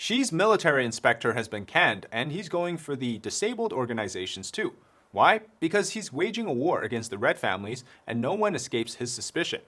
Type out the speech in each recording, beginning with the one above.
Xi's military inspector has been canned, and he's going for the disabled organizations too. Why? Because he's waging a war against the red families, and no one escapes his suspicion.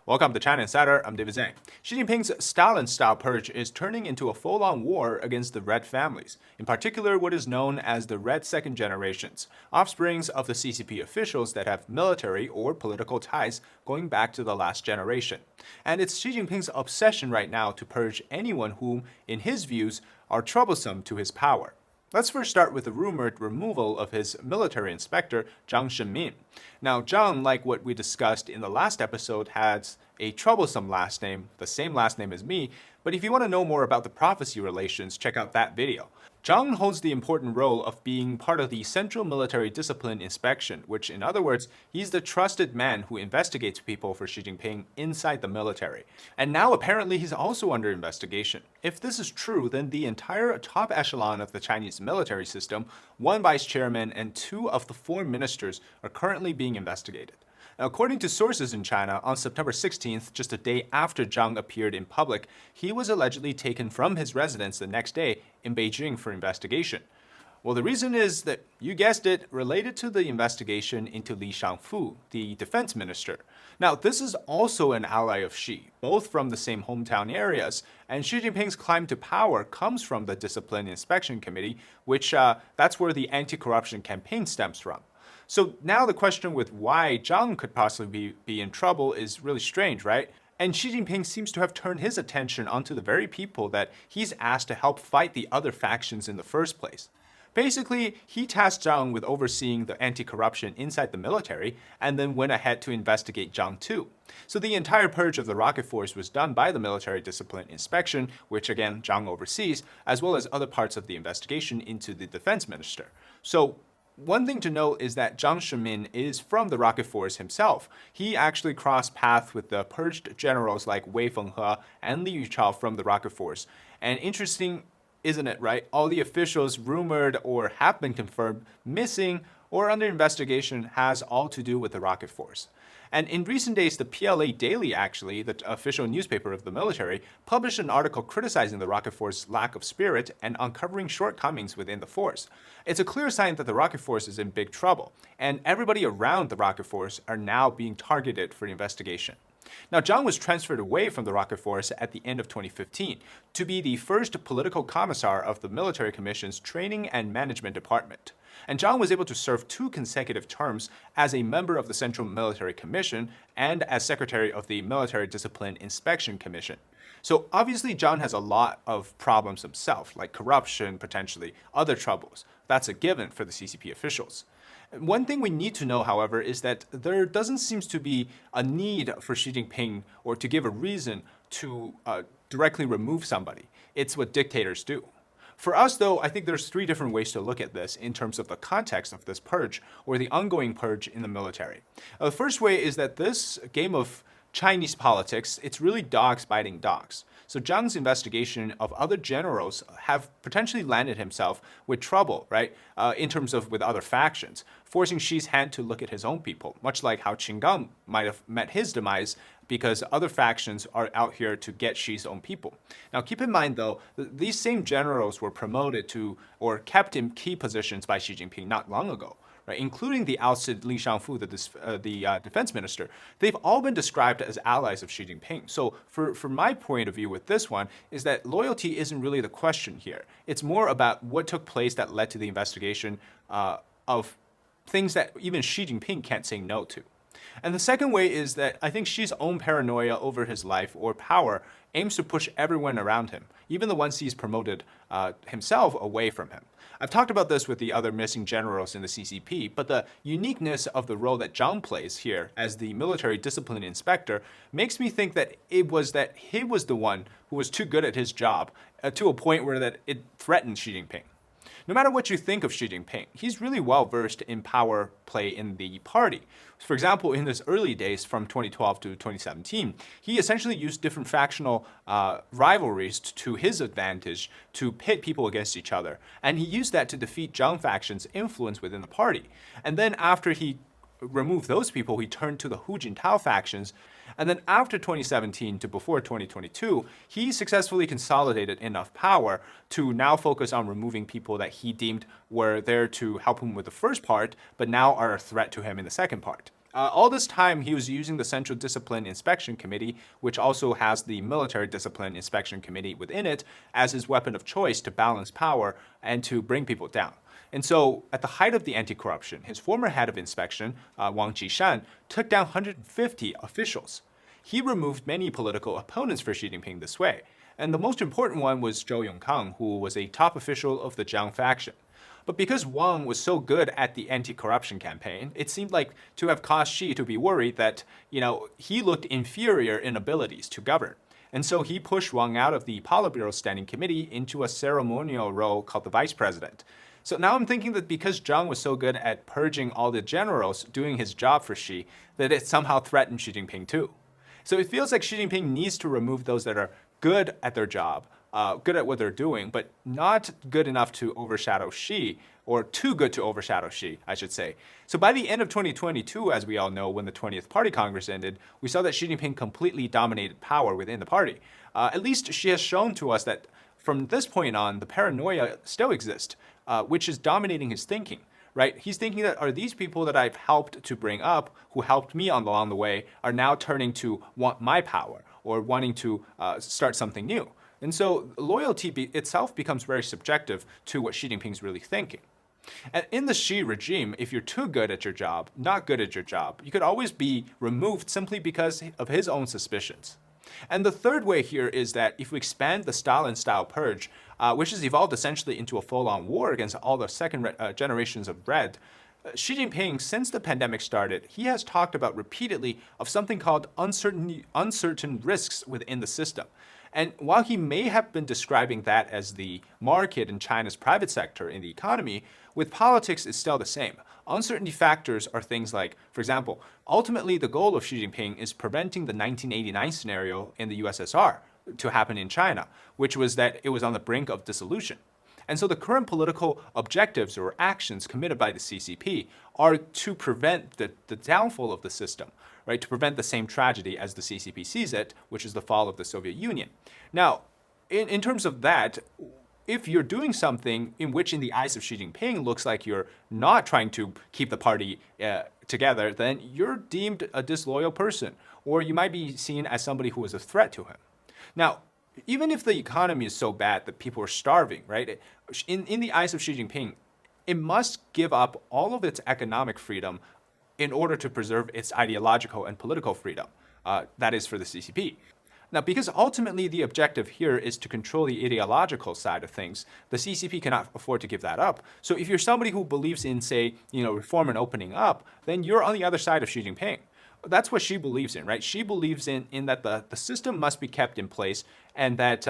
Welcome to China Insider, I'm David Zhang. Xi Jinping's Stalin-style purge is turning into a full-on war against the red families, in particular what is known as the red second generations, offsprings of the CCP officials that have military or political ties going back to the last generation. And it's Xi Jinping's obsession right now to purge anyone whom, in his views, are troublesome to his power. Let's first start with the rumored removal of his military inspector, Zhang. Now, Zhang, like what we discussed in the last episode, has a troublesome last name, the same last name as me, but if you want to know more about the prophecy relations, check out that video. Zhang holds the important role of being part of the Central Military Discipline Inspection, which in other words, he's the trusted man who investigates people for Xi Jinping inside the military. And now apparently he's also under investigation. If this is true, then the entire top echelon of the Chinese military system, one vice chairman and 2 of the 4 ministers are currently being investigated. Now, according to sources in China, on September 16th, just a day after Zhang appeared in public, he was allegedly taken from his residence the next day in Beijing for investigation. Well, the reason is that, you guessed it, related to the investigation into Li Shangfu, the defense minister. Now, this is also an ally of Xi, both from the same hometown areas, and Xi Jinping's climb to power comes from the Discipline Inspection Committee, which that's where the anti-corruption campaign stems from. So now the question with why Zhang could possibly be in trouble is really strange, right? And Xi Jinping seems to have turned his attention onto the very people that he's asked to help fight the other factions in the first place. Basically, he tasked Zhang with overseeing the anti-corruption inside the military, and then went ahead to investigate Zhang too. So the entire purge of the rocket force was done by the Military Discipline Inspection, which again Zhang oversees, as well as other parts of the investigation into the defense minister. So one thing to note is that Zhang Shimin is from the rocket force himself. He actually crossed paths with the purged generals like Wei Fenghe and Li Yuchao from the rocket force. And interesting, isn't it, right? All the officials rumored or have been confirmed missing or under investigation has all to do with the rocket force. And in recent days, the PLA Daily, actually, the official newspaper of the military, published an article criticizing the rocket force's lack of spirit and uncovering shortcomings within the force. It's a clear sign that the rocket force is in big trouble, and everybody around the rocket force are now being targeted for investigation. Now, Zhang was transferred away from the rocket force at the end of 2015 to be the first political commissar of the Military Commission's Training and Management Department. And Zhang was able to serve 2 consecutive terms as a member of the Central Military Commission and as secretary of the Military Discipline Inspection Commission. So obviously Zhang has a lot of problems himself, like corruption, potentially, other troubles. That's a given for the CCP officials. One thing we need to know, however, is that there doesn't seem to be a need for Xi Jinping or to give a reason to directly remove somebody. It's what dictators do. For us, though, I think there's 3 different ways to look at this in terms of the context of this purge or the ongoing purge in the military. The first way is that this game of Chinese politics, it's really dogs biting dogs. So Zhang's investigation of other generals have potentially landed himself with trouble, right, in terms of with other factions, forcing Xi's hand to look at his own people, much like how Qin Gang might have met his demise because other factions are out here to get Xi's own people. Now keep in mind though, these same generals were promoted to or kept in key positions by Xi Jinping not long ago. Right, including the ousted Li Shangfu, the defense minister. They've all been described as allies of Xi Jinping. So from my point of view with this one is that loyalty isn't really the question here. It's more about what took place that led to the investigation of things that even Xi Jinping can't say no to. And the second way is that I think Xi's own paranoia over his life or power aims to push everyone around him, even the ones he's promoted himself, away from him. I've talked about this with the other missing generals in the CCP, but the uniqueness of the role that Zhang plays here as the military discipline inspector makes me think that he was the one who was too good at his job to a point where that it threatened Xi Jinping. No matter what you think of Xi Jinping, he's really well versed in power play in the party. For example, in his early days from 2012 to 2017, he essentially used different factional rivalries to his advantage to pit people against each other. And he used that to defeat Zhang faction's influence within the party. And then after he remove those people, he turned to the Hu Jintao factions. And then after 2017 to before 2022, he successfully consolidated enough power to now focus on removing people that he deemed were there to help him with the first part, but now are a threat to him in the second part. All this time, he was using the Central Discipline Inspection Committee, which also has the Military Discipline Inspection Committee within it, as his weapon of choice to balance power and to bring people down. And so, at the height of the anti-corruption, his former head of inspection, Wang Qishan, took down 150 officials. He removed many political opponents for Xi Jinping this way. And the most important one was Zhou Yongkang, who was a top official of the Zhang faction. But because Wang was so good at the anti-corruption campaign, it seemed like to have caused Xi to be worried that, he looked inferior in abilities to govern. And so he pushed Wang out of the Politburo Standing Committee into a ceremonial role called the vice president. So now I'm thinking that because Zhang was so good at purging all the generals doing his job for Xi, that it somehow threatened Xi Jinping too. So it feels like Xi Jinping needs to remove those that are good at their job, good at what they're doing, but not good enough to overshadow Xi, or too good to overshadow Xi, I should say. So by the end of 2022, as we all know, when the 20th Party Congress ended, we saw that Xi Jinping completely dominated power within the party. At least Xi has shown to us that from this point on, the paranoia still exists, which is dominating his thinking. Right? He's thinking that are these people that I've helped to bring up, who helped me along the way, are now turning to want my power or wanting to start something new. And so loyalty itself becomes very subjective to what Xi Jinping's really thinking. And in the Xi regime, if you're too good at your job, not good at your job, you could always be removed simply because of his own suspicions. And the third way here is that if we expand the Stalin-style purge, which has evolved essentially into a full-on war against all the second generations of Red, Xi Jinping, since the pandemic started, he has talked about repeatedly of something called uncertain risks within the system. And while he may have been describing that as the market in China's private sector in the economy, with politics it's still the same. Uncertainty factors are things like, for example, ultimately the goal of Xi Jinping is preventing the 1989 scenario in the USSR to happen in China, which was that it was on the brink of dissolution. And so the current political objectives or actions committed by the CCP are to prevent the downfall of the system, right? To prevent the same tragedy as the CCP sees it, which is the fall of the Soviet Union. Now, in terms of that, if you're doing something in which in the eyes of Xi Jinping looks like you're not trying to keep the party together, then you're deemed a disloyal person, or you might be seen as somebody who is a threat to him. Now, even if the economy is so bad that people are starving, right? In the eyes of Xi Jinping, it must give up all of its economic freedom in order to preserve its ideological and political freedom. That is for the CCP. Now, because ultimately the objective here is to control the ideological side of things, the CCP cannot afford to give that up. So if you're somebody who believes in, say, reform and opening up, then you're on the other side of Xi Jinping. That's what she believes in, right? She believes in that the system must be kept in place, and that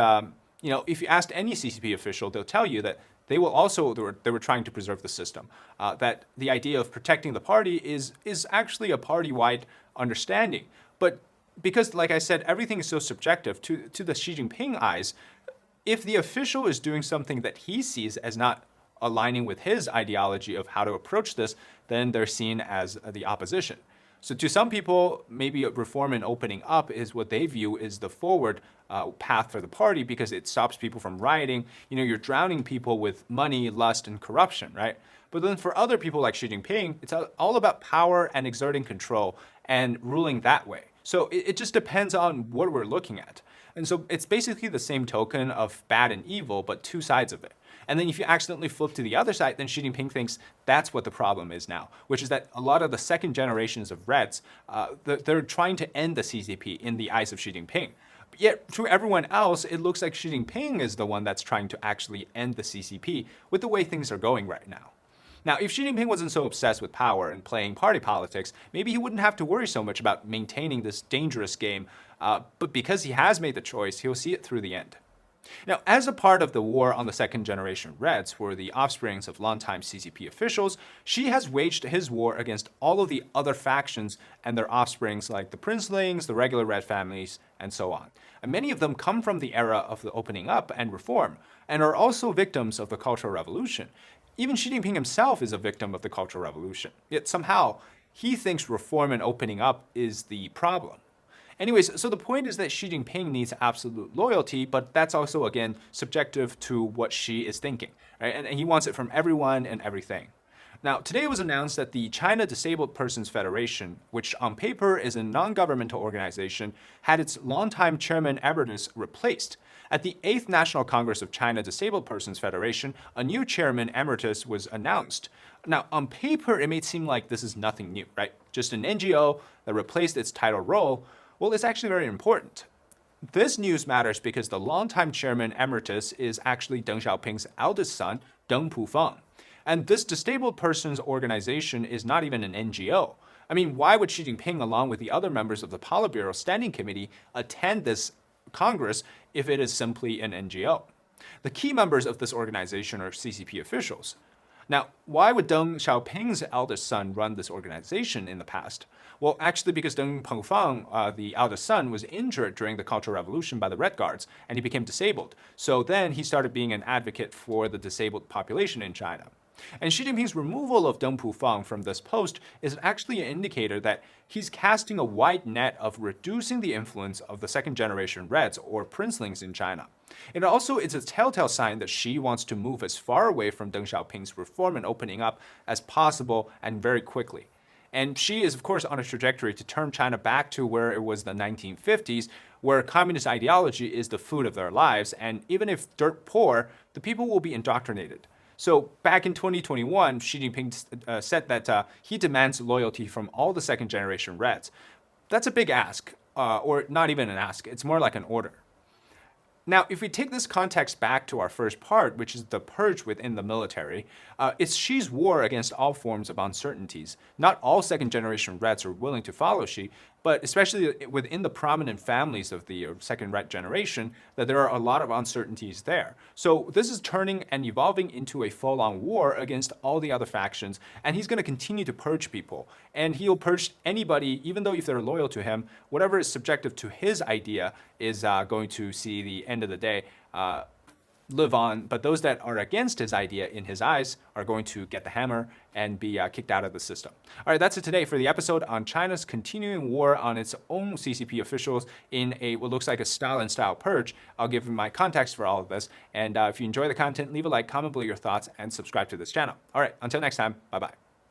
if you asked any CCP official, they'll tell you that they were trying to preserve the system. That the idea of protecting the party is actually a party-wide understanding. But because, like I said, everything is so subjective to the Xi Jinping eyes, if the official is doing something that he sees as not aligning with his ideology of how to approach this, then they're seen as the opposition. So to some people, maybe reform and opening up is what they view is the forward path for the party because it stops people from rioting. You're drowning people with money, lust, and corruption, right? But then for other people like Xi Jinping, it's all about power and exerting control and ruling that way. So it just depends on what we're looking at. And so it's basically the same token of bad and evil, but two sides of it. And then if you accidentally flip to the other side, then Xi Jinping thinks that's what the problem is now, which is that a lot of the second generations of Reds, they're trying to end the CCP in the eyes of Xi Jinping. But yet, to everyone else, it looks like Xi Jinping is the one that's trying to actually end the CCP with the way things are going right now. Now, if Xi Jinping wasn't so obsessed with power and playing party politics, maybe he wouldn't have to worry so much about maintaining this dangerous game. But because he has made the choice, he'll see it through the end. Now, as a part of the war on the second generation Reds for the offsprings of longtime CCP officials, Xi has waged his war against all of the other factions and their offsprings like the princelings, the regular Red families, and so on. And many of them come from the era of the opening up and reform, and are also victims of the Cultural Revolution. Even Xi Jinping himself is a victim of the Cultural Revolution. Yet somehow, He thinks reform and opening up is the problem. Anyways, so the point is that Xi Jinping needs absolute loyalty, but that's also, again, subjective to what Xi is thinking, right? And he wants it from everyone and everything. Now, today it was announced that the China Disabled Persons Federation, which on paper is a non-governmental organization, had its longtime chairman emeritus replaced. At the 8th National Congress of China Disabled Persons Federation, a new chairman emeritus was announced. Now, on paper, it may seem like this is nothing new, right? Just an NGO that replaced its title role. Well, it's actually very important. This news matters because the longtime chairman emeritus is actually Deng Xiaoping's eldest son, Deng Pufeng. And this disabled persons organization is not even an NGO. I mean, why would Xi Jinping, along with the other members of the Politburo Standing Committee, attend this Congress if it is simply an NGO? The key members of this organization are CCP officials. Now, why would Deng Xiaoping's eldest son run this organization in the past? Well, actually because Deng Pengfang, the eldest son, was injured during the Cultural Revolution by the Red Guards, and he became disabled. So then he started being an advocate for the disabled population in China. And Xi Jinping's removal of Deng Pufeng from this post is actually an indicator that he's casting a wide net of reducing the influence of the second-generation Reds, or princelings, in China. It also is a telltale sign that Xi wants to move as far away from Deng Xiaoping's reform and opening up as possible, and very quickly. And Xi is, of course, on a trajectory to turn China back to where it was the 1950s, where communist ideology is the food of their lives, and even if dirt poor, the people will be indoctrinated. So back in 2021, Xi Jinping said that he demands loyalty from all the second-generation Reds. That's a big ask, or not even an ask. It's more like an order. Now, if we take this context back to our first part, which is the purge within the military, it's Xi's war against all forms of uncertainties. Not all second-generation Reds are willing to follow Xi, but especially within the prominent families of the second Red generation, that there are a lot of uncertainties there. So this is turning and evolving into a full-on war against all the other factions, and he's going to continue to purge people. And he'll purge anybody, even though if they're loyal to him, whatever is subjective to his idea is going to see the end of the day live on, but those that are against his idea in his eyes are going to get the hammer and be kicked out of the system. All right, that's it today for the episode on China's continuing war on its own CCP officials in what looks like a Stalin-style purge. I'll give you my context for all of this, and if you enjoy the content, leave a like, comment below your thoughts, and subscribe to this channel. All right, until next time, bye-bye.